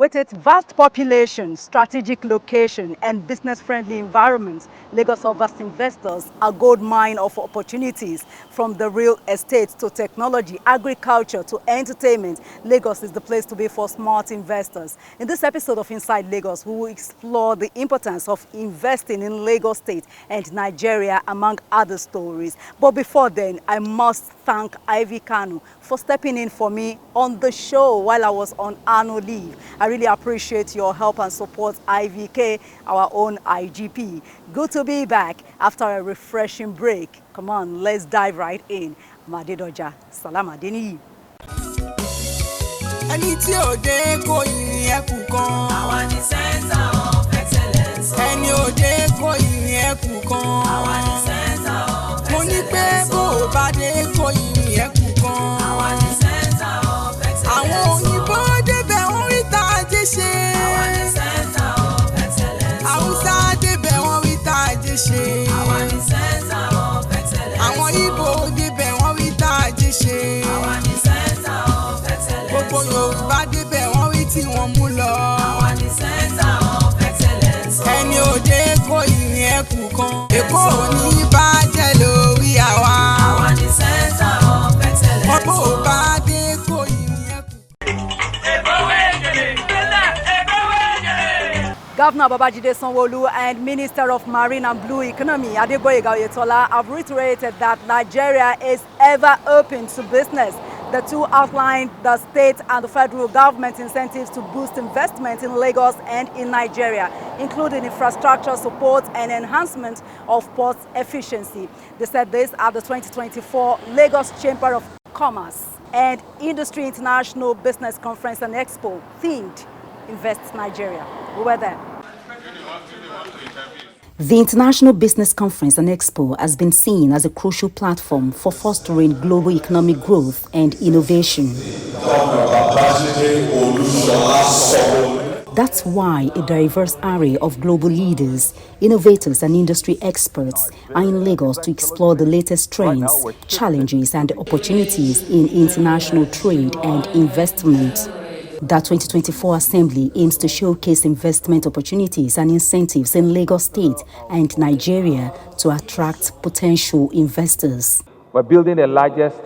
With its vast population, strategic location, and business-friendly environment, Lagos offers investors a gold mine of opportunities. From the real estate to technology, agriculture to entertainment, Lagos is the place to be for smart investors. In this episode of Inside Lagos, we will explore the importance of investing in Lagos State and Nigeria, among other stories. But before then, I must thank Ivy Kanu for stepping in for me on the show while I was on annual leave. I really appreciate your help and support, IVK, our own IGP. Good to be back after a refreshing break. Come on, let's dive right in. Madedoja, Salam Adeni. Ẹni tí ò dé kò yìn ẹkù kan. Àwa ni center of excellence. Ẹni ò dé kò yìn ẹkù kan. Àwa ni center of excellence. Mo ní pé bó o bá dé kò yìn ẹkù kan. Àwa ni center of excellence. Àwọn òyìnbó débẹ̀ wọ́n rí tá a jẹ́ ṣe. Àwa ni center of excellence. Haúsá débẹ̀ wọ́n rí tá a jẹ́ ṣe. Àwa ni center of excellence. Àwọn Ìgbò débẹ̀ wọ́n rí tá a jẹ́ ṣe. Àwa ni center of excellence. Gbogbo Yorùbá débẹ̀ wọ́n rí tí wọ́n mú lọ. Àwa ni center of excellence. Ẹni òde kò yìn ẹkù kan. Èkó ò ní bàjẹ́ lórí àwa. Àwa ni center of excellence. Gbogbo bá dé kò yìn ẹkù. Governor Babajide Sanwo-Olu and Minister of Marine and Blue Economy, Adegboyega Oyetola, have reiterated that Nigeria is ever open to business. The two outlined the state and the federal government incentives to boost investment in Lagos and in Nigeria, including infrastructure support and enhancement of port efficiency. They said this at the 2024 Lagos Chamber of Commerce and Industry International Business Conference and Expo, themed Invest Nigeria. We were there. The International Business Conference and Expo has been seen as a crucial platform for fostering global economic growth and innovation. That's why a diverse array of global leaders, innovators and industry experts are in Lagos to explore the latest trends, challenges and opportunities in international trade and investment. The 2024 Assembly aims to showcase investment opportunities and incentives in Lagos State and Nigeria to attract potential investors. We're building the largest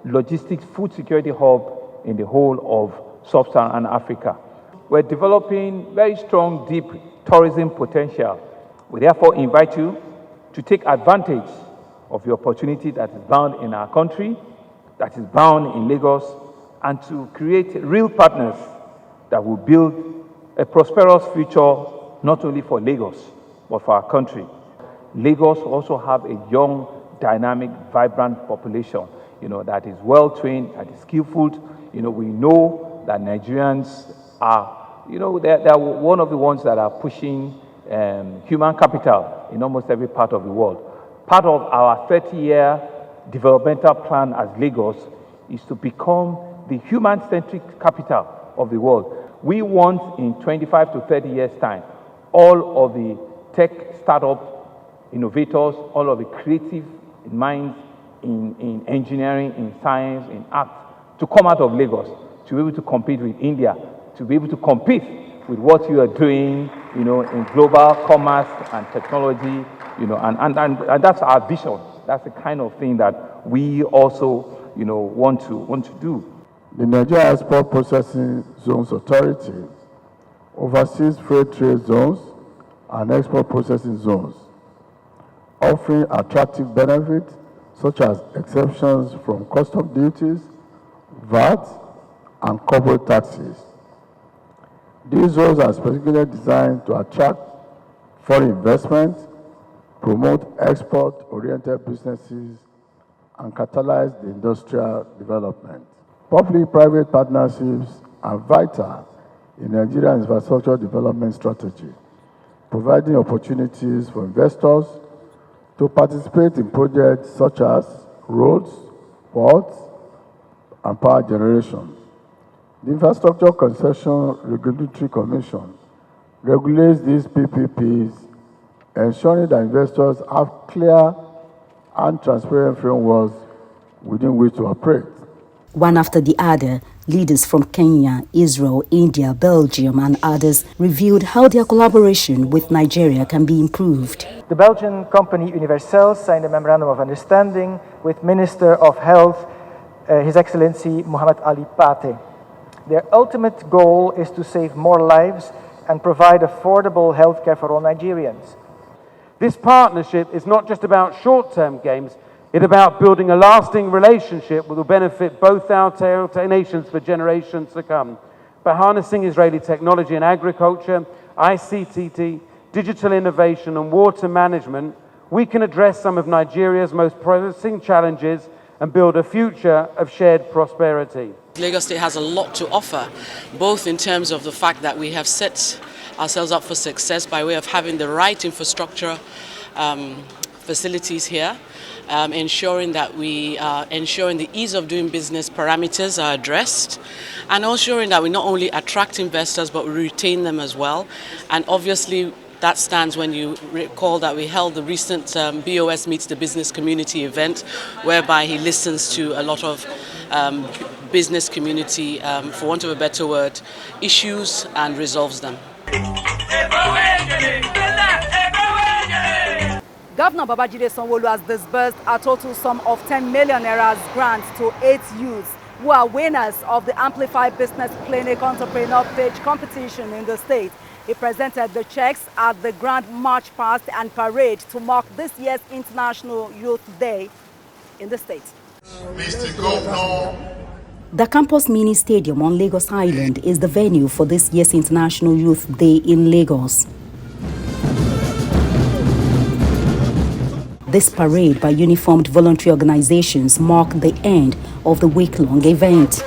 logistics food security hub in the whole of sub-Saharan Africa. We're developing very strong, deep tourism potential. We therefore invite you to take advantage of the opportunity that is bound in our country, that is bound in Lagos, and to create real partners that will build a prosperous future not only for Lagos, but for our country. Lagos also have a young, dynamic, vibrant population, that is well-trained, that is skillful. We know that Nigerians are, they're one of the ones that are pushing human capital in almost every part of the world. Part of our 30-year developmental plan as Lagos is to become the human-centric capital of the world. We want in 25 to 30 years' time, all of the tech startup innovators, all of the creative minds in engineering, in science, in art, to come out of Lagos, to be able to compete with India, to be able to compete with what you are doing, in global commerce and technology, and that's our vision. That's the kind of thing that we also, want to do. The Nigeria Export Processing Zones Authority oversees free trade zones and export processing zones, offering attractive benefits such as exemptions from custom duties, VAT, and corporate taxes. These zones are specifically designed to attract foreign investment, promote export-oriented businesses, and catalyze the industrial development. Public-private partnerships are vital in Nigeria's infrastructure development strategy, providing opportunities for investors to participate in projects such as roads, ports, and power generation. The Infrastructure Concession Regulatory Commission regulates these PPPs, ensuring that investors have clear and transparent frameworks within which to operate. One after the other, Leaders from Kenya, Israel, India, Belgium and others revealed how their collaboration with Nigeria can be improved. The Belgian company Universal signed a memorandum of understanding with Minister of Health, His Excellency Mohamed Ali Pate. Their ultimate goal is to save more lives and provide affordable healthcare for all Nigerians. This partnership is not just about short-term gains, it's about building a lasting relationship that will benefit both our nations for generations to come. By harnessing Israeli technology in agriculture, ICT, digital innovation and water management, we can address some of Nigeria's most pressing challenges and build a future of shared prosperity. Lagos State has a lot to offer, both in terms of the fact that we have set ourselves up for success by way of having the right infrastructure facilities here, ensuring that ensuring the ease of doing business parameters are addressed, and ensuring that we not only attract investors but we retain them as well. And obviously that stands when you recall that we held the recent BOS Meets the Business Community event, whereby he listens to a lot of business community, for want of a better word, issues and resolves them. Governor Babajide Sanwo-Olu has disbursed a total sum of 10 million naira grants to 8 youths who are winners of the Amplified Business Clinic Entrepreneur Pitch competition in the state. He presented the checks at the Grand March Past and Parade to mark this year's International Youth Day in the state. Mr. Governor. The Campus Mini Stadium on Lagos Island is the venue for this year's International Youth Day in Lagos. This parade by uniformed voluntary organizations marked the end of the week-long event.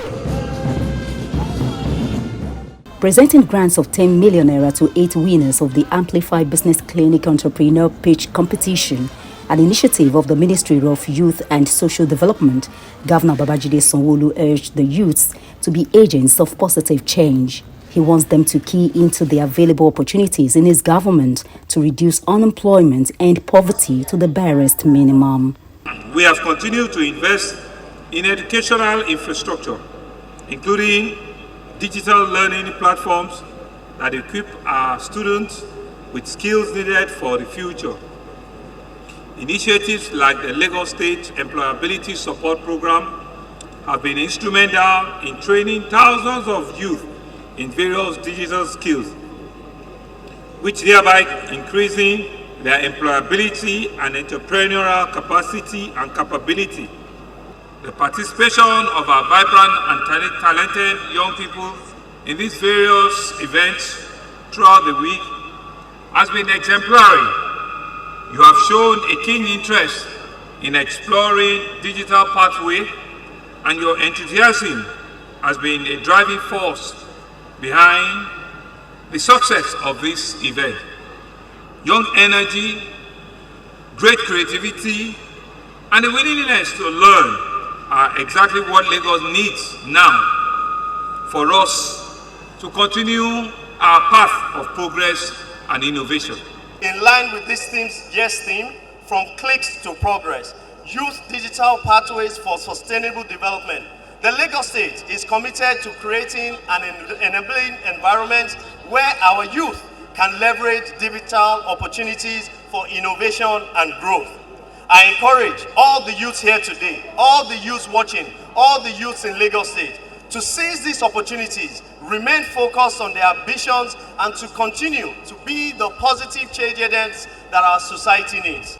Presenting grants of 10 million naira to 8 winners of the Amplified Business Clinic Entrepreneur Pitch competition, an initiative of the Ministry of Youth and Social Development, Governor Babajide Sanwo-Olu urged the youths to be agents of positive change. He wants them to key into the available opportunities in his government to reduce unemployment and poverty to the barest minimum. We have continued to invest in educational infrastructure, including digital learning platforms that equip our students with skills needed for the future. Initiatives like the Lagos State Employability Support Program have been instrumental in training thousands of youth in various digital skills, which thereby increasing their employability and entrepreneurial capacity and capability. The participation of our vibrant and talented young people in these various events throughout the week has been exemplary. You have shown a keen interest in exploring digital pathway, and your enthusiasm has been a driving force behind the success of this event. Young energy, great creativity, and the willingness to learn are exactly what Lagos needs now for us to continue our path of progress and innovation. In line with this year's theme, From Clicks to Progress, Youth Digital Pathways for Sustainable Development, the Lagos State is committed to creating an enabling environment where our youth can leverage digital opportunities for innovation and growth. I encourage all the youths here today, all the youths watching, all the youths in Lagos State to seize these opportunities, remain focused on their ambitions, and to continue to be the positive change agents that our society needs.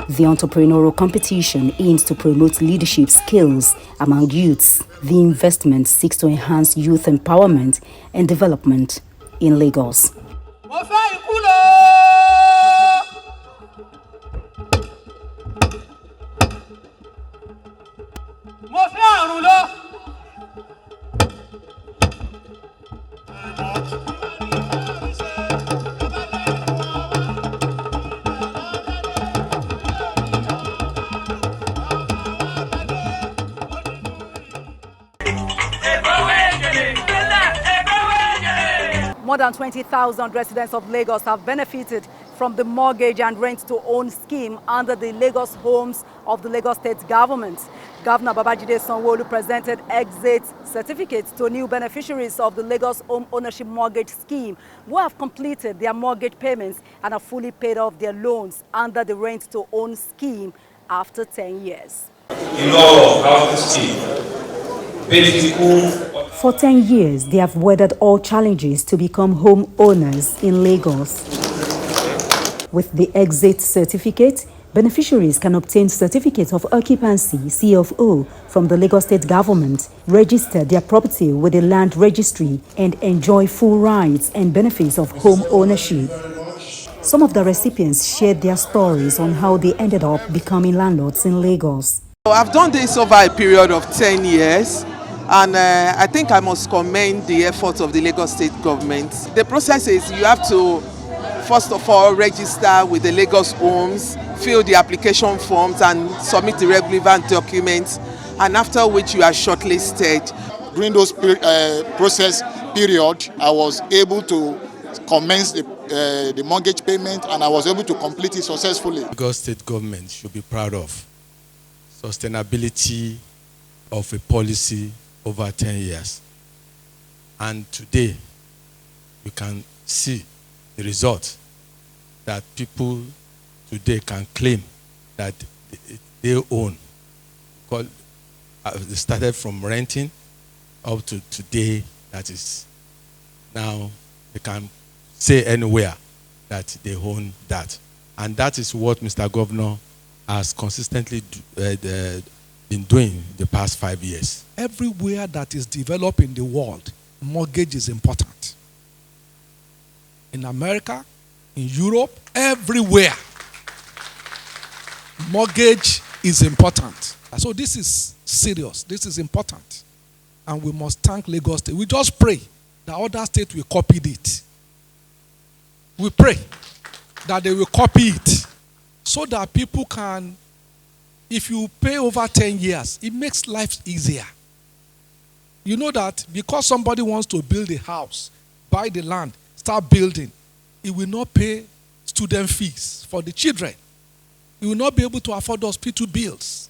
The entrepreneurial competition aims to promote leadership skills among youths. The investment seeks to enhance youth empowerment and development in Lagos. More than 20,000 residents of Lagos have benefited from the mortgage and rent-to-own scheme under the Lagos Homes of the Lagos State Government. Governor Babajide Sanwo-Olu presented exit certificates to new beneficiaries of the Lagos Home Ownership Mortgage Scheme who have completed their mortgage payments and have fully paid off their loans under the rent-to-own scheme after 10 years. In all of housing scheme, for 10 years, they have weathered all challenges to become home owners in Lagos. With the exit certificate, beneficiaries can obtain certificates of occupancy (CFO) from the Lagos State Government, register their property with the land registry, and enjoy full rights and benefits of home ownership. Some of the recipients shared their stories on how they ended up becoming landlords in Lagos. I've done this over a period of 10 years. And I think I must commend the efforts of the Lagos State government. The process is you have to, first of all, register with the Lagos Homes, fill the application forms and submit the relevant documents, and after which you are shortlisted. During those process period, I was able to commence the mortgage payment, and I was able to complete it successfully. Lagos State government should be proud of sustainability of a policy over 10 years. And today, you can see the result that people today can claim that they own. They started from renting up to today, that is now they can say anywhere that they own that. And that is what Mr. Governor has consistently been doing the past 5 years. Everywhere that is developed in the world, mortgage is important. In America, in Europe, everywhere, mortgage is important. So this is serious, this is important. And we must thank Lagos State. We just pray that other states will copy it. We pray that they will copy it so that people can, if you pay over 10 years, it makes life easier. You know that because somebody wants to build a house, buy the land, start building, it will not pay student fees for the children. He will not be able to afford hospital bills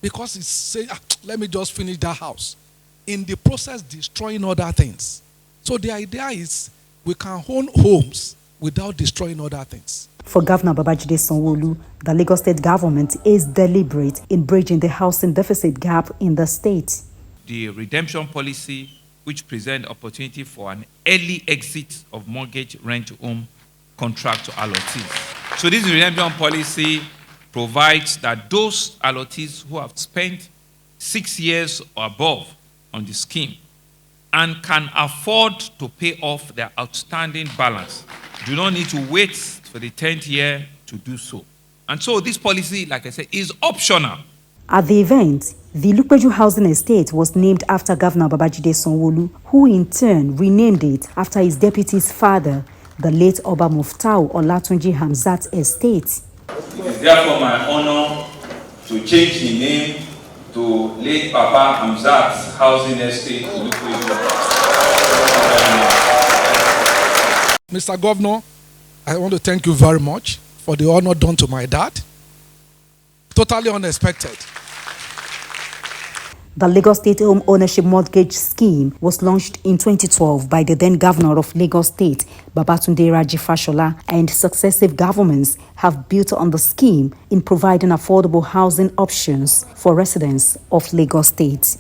because it's saying, let me just finish that house. In the process, destroying other things. So the idea is we can own homes without destroying other things. For Governor Babajide Sanwo-Olu, the Lagos State government is deliberate in bridging the housing deficit gap in the state. The redemption policy, which presents opportunity for an early exit of mortgage rent-to-home contract to allottees. So this redemption policy provides that those allottees who have spent 6 years or above on the scheme and can afford to pay off their outstanding balance do not need to wait for the 10th year to do so. And so this policy, like I said, is optional. At the event, the Lupeju Housing Estate was named after Governor Babajide Sanwo-Olu, who in turn renamed it after his deputy's father, the late Oba Muftau Olatunji Hamzat Estate. It is therefore my honor to change the name to late Papa Hamzat's Housing Estate in Lupeju. Mr. Governor, I want to thank you very much for the honor done to my dad. Totally unexpected. The Lagos State Home Ownership Mortgage Scheme was launched in 2012 by the then Governor of Lagos State, Babatunde Raji Fashola, and successive governments have built on the scheme in providing affordable housing options for residents of Lagos State.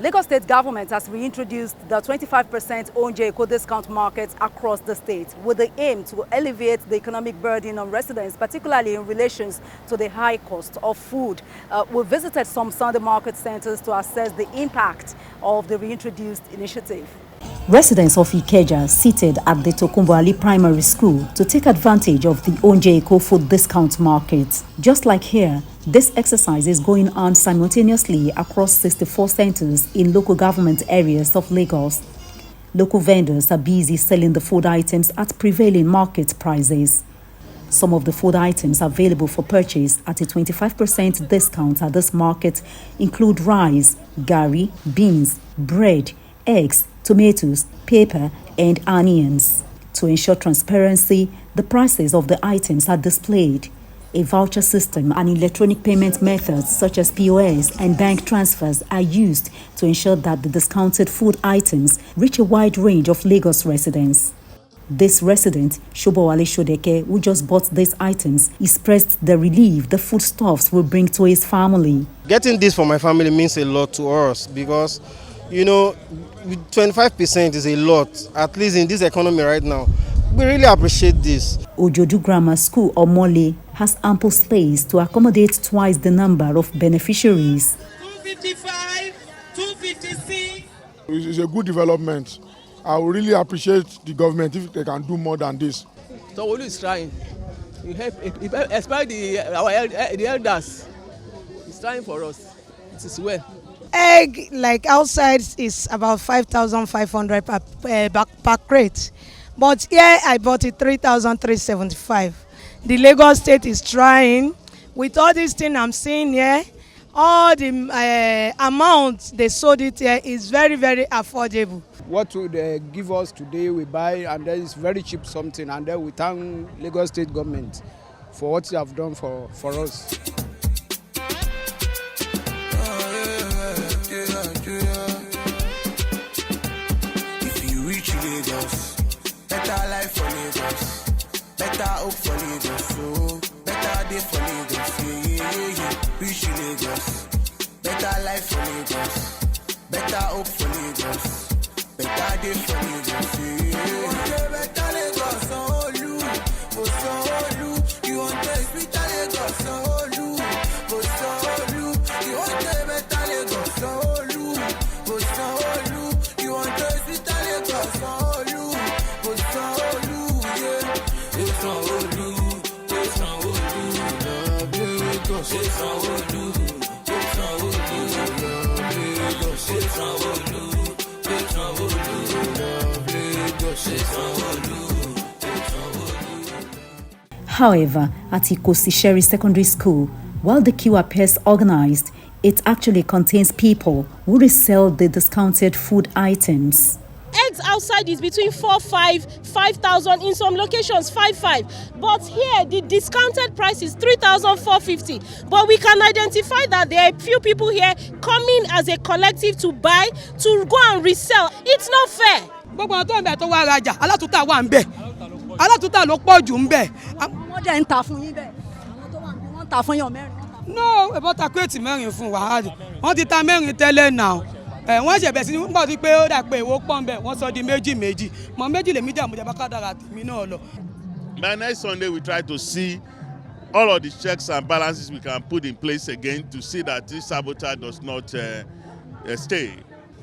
Lagos State government has reintroduced the 25% Onje Eco discount market across the state with the aim to alleviate the economic burden on residents, particularly in relation to the high cost of food. We visited some Sunday market centers to assess the impact of the reintroduced initiative. Residents of Ikeja seated at the Tokumbo Ali Primary School to take advantage of the Onje Eco food discount market. Just like here, this exercise is going on simultaneously across 64 centers in local government areas of Lagos. Local vendors are busy selling the food items at prevailing market prices. Some of the food items available for purchase at a 25% discount at this market include rice, garri, beans, bread, eggs, tomatoes, paper, earned earnings. To ensure transparency, the prices of the items are displayed. A voucher system and electronic payment methods such as POS and bank transfers are used to ensure that the discounted food items reach a wide range of Lagos residents. This resident, Shobowale Shodeke, who just bought these items, expressed the relief the foodstuffs will bring to his family. Getting this for my family means a lot to us because, 25% is a lot, at least in this economy right now. We really appreciate this. Ojodu Grammar School, Omole, has ample space to accommodate twice the number of beneficiaries. 255, 256. It's a good development. I would really appreciate the government if they can do more than this. Sanwo-Olu is trying. You help, especially the elders. He's trying for us. It is well. Egg, like outside, is about 5,500 per crate. But here I bought it 3,375. The Lagos State is trying. With all these things I'm seeing here, all the amount they sold it here is very, very affordable. What they give us today, we buy, and then it's very cheap something, and then we thank Lagos State government for what they have done for us. If you reach Lagos, better life for Lagos, better hope for Lagos, so better day for Lagos, reach Lagos, better life for Lagos, better hope for Lagos. Better day for Lagos, you want a better Lagos, Sanwo-Olu, oh Sanwo-Olu, you want a sweeter Lagos, Sanwo-Olu, oh Sanwo-Olu, you want a better Lagos, Sanwo-Olu, oh Sanwo-Olu, you want a sweeter Lagos, Sanwo-Olu, oh Sanwo-Olu, yeah, oh Sanwo-Olu, oh Sanwo-Olu, love Lagos, oh Sanwo-Olu, oh Sanwo-Olu, love Lagos, oh Sanwo-Olu. However, at Ikosi Secondary School, while the queue appears organized, it actually contains people who resell the discounted food items. Eggs outside is between 4,500, 5,000, in some locations 5,500. But here the discounted price is 3,450. But we can identify that there are a few people here coming as a collective to buy, to go and resell. It's not fair. Gbogbo àwọn tó ń bẹ̀ tó wá rajà, alátúntà wà ń bẹ̀. Alátúntà ló pọ̀ jù ń bẹ̀. Wọ́n jẹ́ ń ta fún yín bẹ́ẹ̀. Àwọn tó wà ń bẹ̀ wọ́n ń ta fún yàn mẹ́rin. No, ẹ̀bọ́n ta kírètì mẹ́rin fún wàhálì. Wọ́n ti ta mẹ́rin tẹ́lẹ̀ náà. Wọ́n ṣẹ̀bẹ̀ sí nígbà tí pé ó dà pé èwo pọ̀ ń bẹ̀, wọ́n sọ di méjì. Mọ̀ méjì lèmi dà mọ̀jà bá kádàrà tèmi náà lọ. By next Sunday, we try to see all of the checks and balances we can put in place again to see that this sabotage does not stay.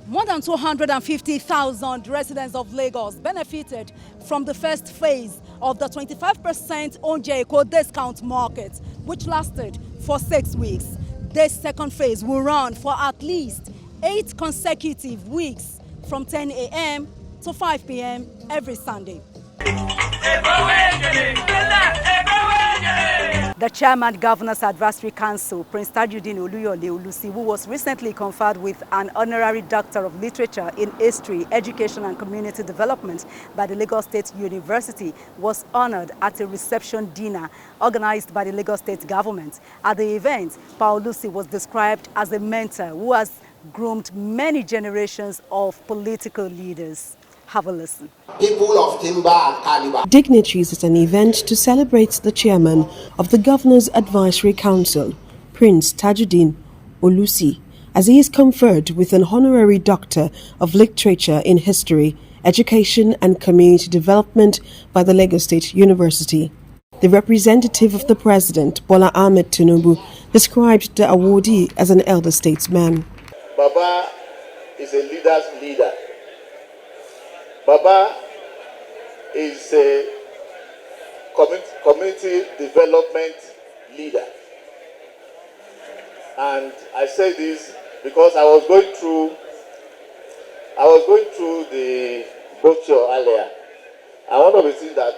More than 250,000 residents of Lagos benefited from the first phase of the 25% Oúnjẹ Èkó discount market, which lasted for 6 weeks. This second phase will run for at least 8 consecutive weeks from 10 a.m. to 5 p.m. every Sunday. The Chairman Governor's Advisory Council, Prince Tajudeen Oluyole Olusi, who was recently conferred with an honorary Doctor of Literature in History, Education and Community Development by the Lagos State University, was honored at a reception dinner organized by the Lagos State government. At the event, Pa Olusi was described as a mentor who has groomed many generations of political leaders. Have a listen. People of timber and caliber. Dignitaries at an event to celebrate the chairman of the Governor's Advisory Council, Prince Tajudeen Olusi, as he is conferred with an honorary Doctor of Literature in History, Education and Community Development by the Lagos State University. The representative of the President, Bola Ahmed Tinubu, described the awardee as an elder statesman. Baba is a leader's leader. Baba is a community development leader. And I say this because I was going through the brochure earlier. And one of the things that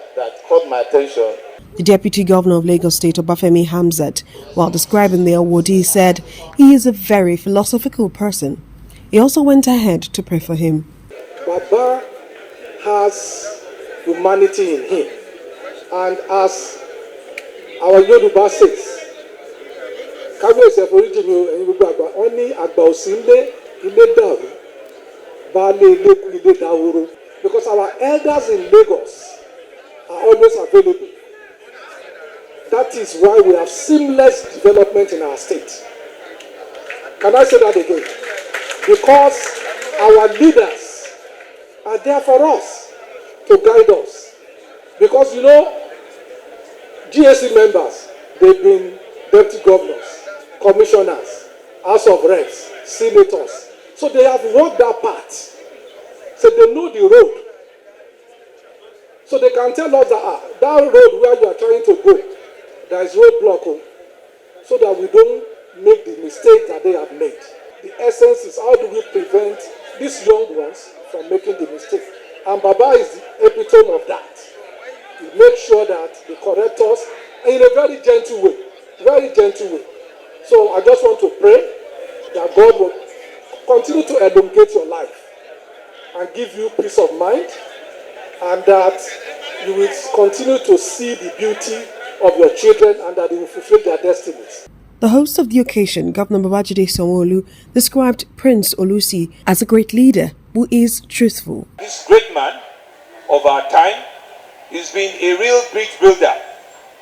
caught my attention. The Deputy Governor of Lagos State, Obafemi Hamzat, while describing the awardee, said he is a very philosophical person. He also went ahead to pray for him. Baba has humanity in him. And as our Yoruba says, kábíyèsí ẹ̀fọ́ríjì mi ẹ̀yin gbogbo àgbà wọ́n ní àgbà òsì ilé dàrú baálé ilé kú ilé dahoro, because our elders in Lagos are always available. That is why we have seamless development in our state. Can I say that again? Because our leaders are there for us to guide us. Because you know, GAC members, they've been deputy governors, commissioners, House of Reps, senators. So they have walked that path. So they know the road. So they can tell us that that road where you are trying to go, there is roadblock, so that we don't make the mistake that they have made. The essence is, how do we prevent these young ones from making the mistake? And Baba is the epitome of that. He makes sure that they correct us in a very gentle way. Very gentle way. So I just want to pray that God will continue to elongate your life and give you peace of mind, and that you will continue to see the beauty of your children and that they will fulfill their destinies. The host of the occasion, Governor Babajide Sanwo-Olu, described Prince Olusi as a great leader who is truthful. This great man of our time has been a real bridge builder.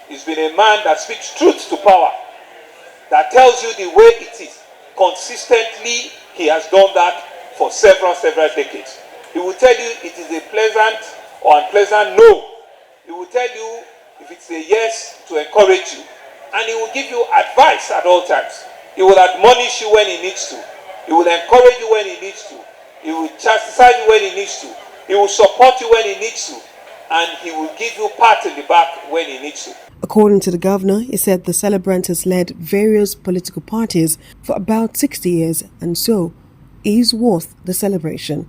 He's been a man that speaks truth to power, that tells you the way it is. Consistently, he has done that for several decades. He will tell you it is a pleasant or unpleasant no. He will tell you if it's a yes to encourage you. And he will give you advice at all times. He will admonish you when he needs to. He will encourage you when he needs to. He will chastise you when he needs to. He will support you when he needs to. And he will give you pat in the back when he needs to. According to the governor, he said the celebrant has led various political parties for about 60 years and so is worth the celebration.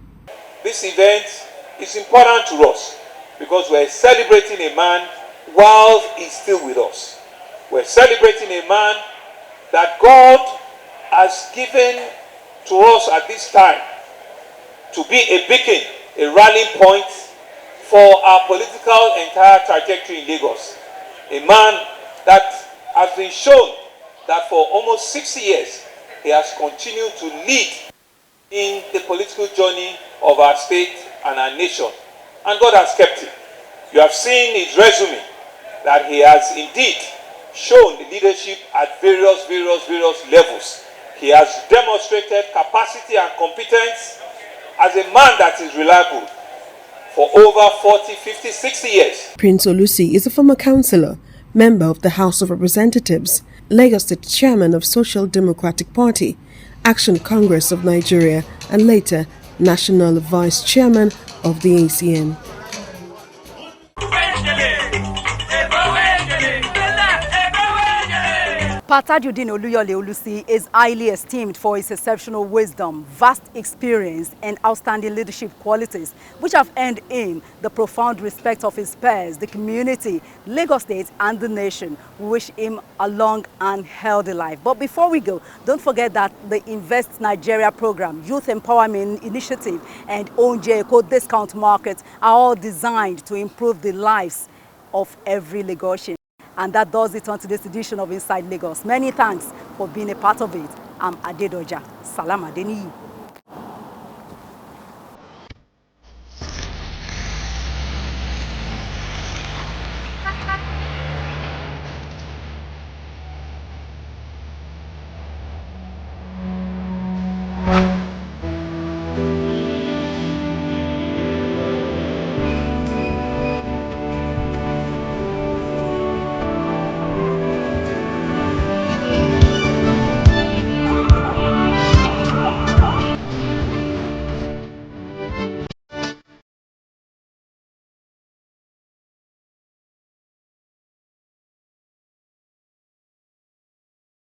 This event is important to us because we're celebrating a man while he's still with us. We're celebrating a man that God has given to us at this time to be a beacon, a rallying point for our political entire trajectory in Lagos. A man that has been shown that for almost 60 years, he has continued to lead in the political journey of our state and our nation. And God has kept him. You have seen his resume, that he has indeed shown the leadership at various levels. He has demonstrated capacity and competence as a man that is reliable for over 40, 50, 60 years. Prince Olusi is a former councillor, member of the House of Representatives, Lagos State Chairman of Social Democratic Party, Action Congress of Nigeria, and later National Vice Chairman of the ACN. Tajudeen Oluyole Olusi is highly esteemed for his exceptional wisdom, vast experience, and outstanding leadership qualities, which have earned him the profound respect of his peers, the community, Lagos State, and the nation. We wish him a long and healthy life. But before we go, don't forget that the Invest Nigeria program, Youth Empowerment Initiative, and Onje Eco Discount Market are all designed to improve the lives of every Lagosian. And that does it on today's edition of Inside Lagos. Many thanks for being a part of it. I'm Adedoja. Salam Adeniyi.